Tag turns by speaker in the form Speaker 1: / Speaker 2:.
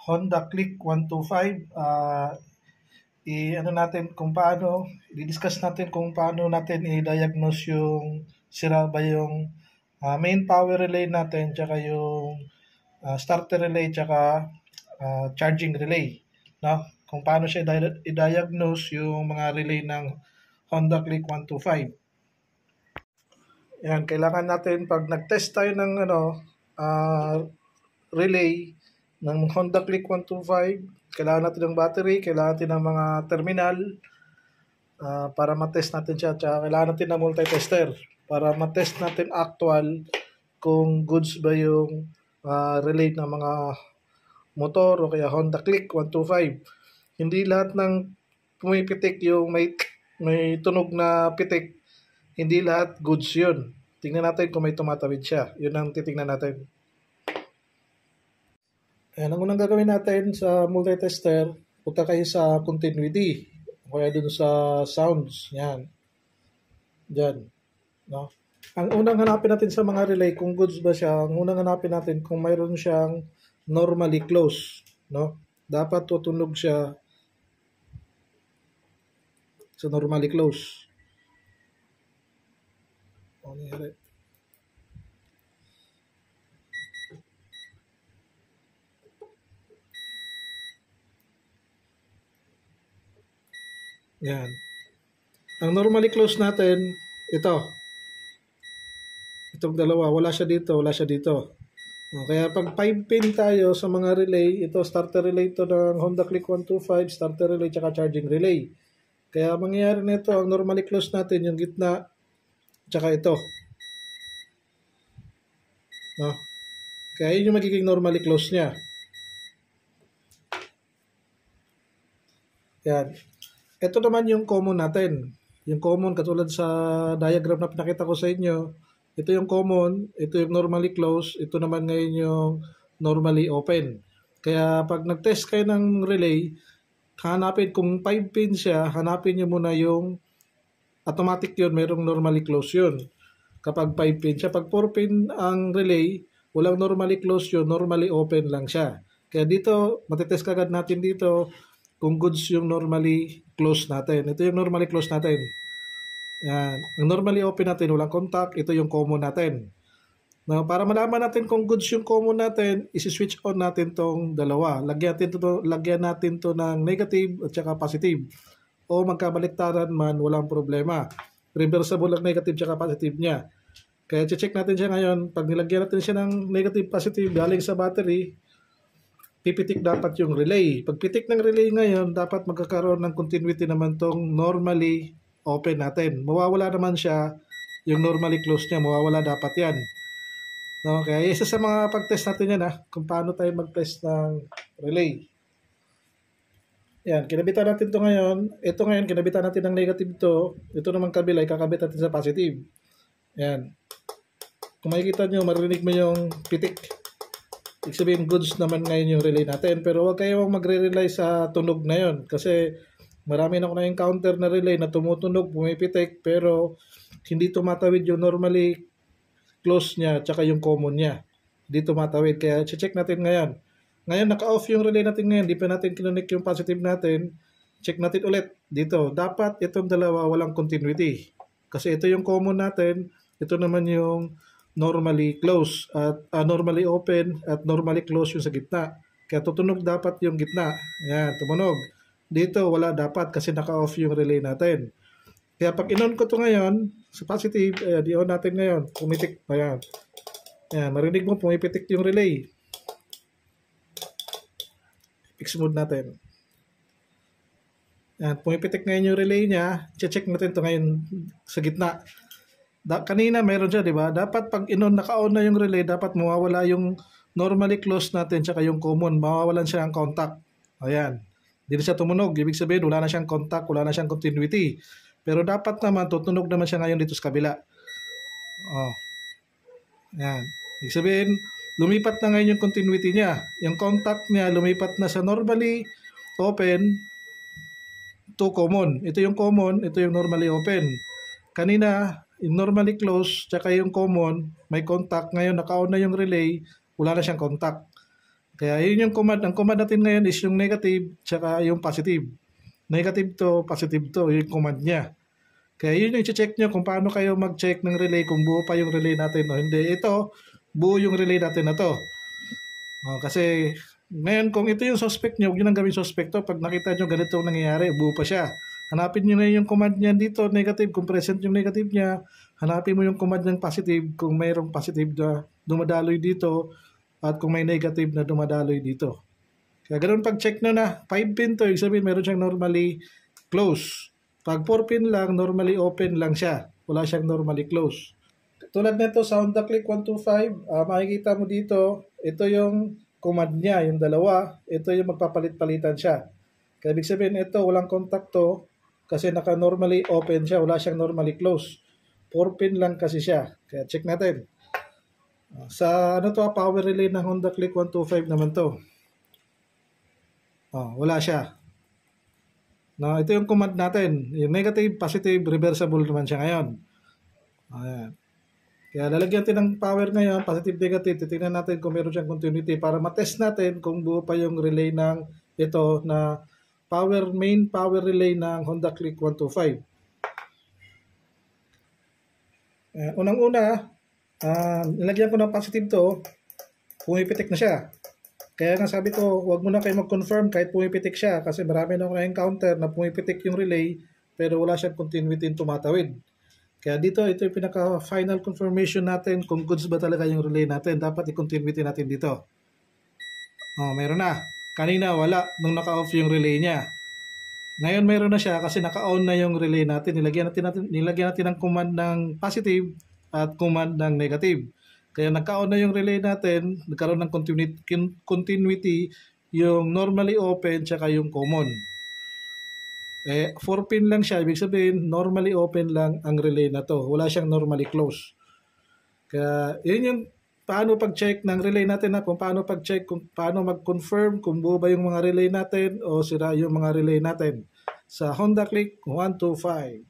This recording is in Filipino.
Speaker 1: Honda Click 125. I-ano natin kung paano, i-discuss natin kung paano natin i-diagnose yung sira ba yung main power relay natin, tsaka yung starter relay, tsaka charging relay. No? Kung paano siya i-diagnose yung mga relay ng Honda Click 125. Yan, kailangan natin pag nag-test tayo ng relay ng Honda Click 125, kailangan natin ng battery, kailangan natin ng mga terminal para matest natin siya. Tsaka kailangan natin ng multi-tester para matest natin actual kung goods ba yung relay ng mga motor o kaya Honda Click 125. Hindi lahat ng pumipitik yung may tunog na pitik, hindi lahat goods yun. Tingnan natin kung may tumatawid siya. Yun ang titingnan natin. Ayan, ang unang gagawin natin sa multi-tester, punta kayo sa continuity o kaya dun sa sounds. Yan. Diyan. No? Ang unang hanapin natin sa mga relay kung goods ba siya, ang unang hanapin natin kung mayroon siyang normally close. No? Dapat tutunog siya sa normally close. Ano nangyari? Yan. Ang normally close natin, ito. Itong dalawa, wala siya dito, wala siya dito. Kaya pag 5 pin tayo sa mga relay, ito starter relay ito ng Honda Click 125, starter relay tsaka charging relay. Kaya mangyayari nito, ang normally close natin, yung gitna, tsaka ito. No? Kaya yun yung magiging normally close niya. Yan. Ito naman yung common natin. Yung common, katulad sa diagram na pinakita ko sa inyo, ito yung common, ito yung normally close, ito naman ngayon yung normally open. Kaya pag nag-test kayo ng relay, hanapin kung 5 pin siya, hanapin nyo muna yung automatic yun, merong normally close yun. Kapag 5 pin siya, pag 4 pin ang relay, walang normally close yun, normally open lang siya. Kaya dito, matitest kagad natin dito kung goods yung normally close natin. Ito yung normally close natin. Yan. Ang normally open natin, walang contact, ito yung common natin. Now, para malaman natin kung goods yung common natin, isi-switch on natin tong dalawa. Lagyan natin to ng negative at saka positive. O magkabaliktaran man, walang problema. Reversible ang negative at saka positive niya. Kaya check natin siya ngayon. Pag nilagyan natin siya ng negative positive galing sa battery, pipitik dapat yung relay. Pag pitik ng relay ngayon, dapat magkakaroon ng continuity naman tong normally open natin. Mawawala naman siya, yung normally close niya, mawawala dapat yan. No, kaya isa sa mga pag-test natin yan kung paano tayo mag-test ng relay. Yan, kinabitan natin to ngayon. Ito ngayon, kinabitan natin ng negative to. Ito naman kabila, kakabit natin sa positive. Yan. Kung makikita nyo, marinig mo yung pitik. Ibig sabihin, goods naman ngayon yung relay natin. Pero huwag kayong magre-rely sa tunog na yun. Kasi marami na ako na-encounter na relay na tumutunog, pumipitik, pero hindi tumatawid yung normally close niya, tsaka yung common niya. Hindi tumatawid. Kaya check natin ngayon. Ngayon, naka-off yung relay natin ngayon. Hindi pa natin kinonek yung positive natin. Check natin ulit dito. Dapat itong dalawa walang continuity. Kasi ito yung common natin. Ito naman yung normally close at normally open at normally close yung sa gitna. Kaya tutunog dapat yung gitna. Ayan, tumunog. Dito wala dapat kasi naka-off yung relay natin. Kaya pag in-on ko to ngayon, sa positive, di-on natin ngayon. Pumitik. Ayan. Ayan, marinig mo, pumipitik yung relay. Fix mode natin. Ayan, pumipitik ngayon yung relay niya. Check natin to ngayon sa gitna. Kanina meron siya, di ba? Dapat pag in-on, naka-on na yung relay, dapat mawawala yung normally close natin tsaka yung common. Mawawalan siya ang contact. Ayan. Hindi na siya tumunog. Ibig sabihin, wala na siyang contact, wala na siyang continuity. Pero dapat naman, tutunog naman siya ngayon dito sa kabila. Oh. Ayan. Ibig sabihin, lumipat na ngayon yung continuity niya. Yung contact niya, lumipat na sa normally open to common. Ito yung common, ito yung normally open. Kanina, yung normally close, tsaka yung common, may contact. Ngayon, naka-on na yung relay, wala na siyang contact. Kaya yun yung command. Ang command natin ngayon is yung negative tsaka yung positive. Negative to, positive to, yung command niya. Kaya yun yung i-check nyo kung paano kayo mag-check ng relay, kung buo pa yung relay natin o hindi. Ito, buo yung relay natin na to. Kasi ngayon kung ito yung suspect nyo, huwag nyo nang gawin suspect to. Pag nakita nyo ganito nangyayari, buo pa siya. Hanapin nyo na yung command niya dito, negative, kung present yung negative niya. Hanapin mo yung command ng positive kung mayroong positive na dumadaloy dito at kung may negative na dumadaloy dito. Kaya ganoon pag-check nyo na, 5 pin to, ibig sabihin meron siyang normally close. Pag 4 pin lang, normally open lang siya. Wala siyang normally close. Tulad nito sa Honda Click 125, makikita mo dito, ito yung command niya, yung dalawa. Ito yung magpapalit-palitan siya. Kaya ibig sabihin, ito walang kontakto kasi naka-normally open siya. Wala siyang normally close. 4 pin lang kasi siya. Kaya check natin. Sa ano to, power relay ng Honda Click 125 naman to. Wala siya. No, ito yung command natin. Yung negative, positive, reversible naman siya ngayon. Ayan. Kaya lalagyan natin ng power ngayon, positive, negative. Titingnan natin kung meron siyang continuity para matest natin kung buo pa yung relay ng ito na main power relay ng Honda Click 125. Unang-una, nilagyan ko ng positive to, pumipitik na siya. Kaya nga sabi ko, huwag mo na kayo mag-confirm kahit pumipitik siya kasi marami na ako na-encounter na pumipitik yung relay pero wala siyang continuity in tumatawid. Kaya dito, ito yung pinaka-final confirmation natin kung goods ba talaga yung relay natin. Dapat i-continuity natin dito. Meron na. Kanina wala nung naka-off yung relay niya. Ngayon meron na siya kasi naka-on na yung relay natin. Nilagyan natin ng command ng positive at command ng negative. Kaya nagka-on na yung relay natin, nagkaroon ng continuity yung normally open tsaka yung common. 4 pin lang siya, ibig sabihin normally open lang ang relay na to. Wala siyang normally close. Kaya yun yung paano pag-check ng relay natin na kung paano pag-check, kung paano mag-confirm kung buo ba yung mga relay natin o sira yung mga relay natin sa Honda Click 125.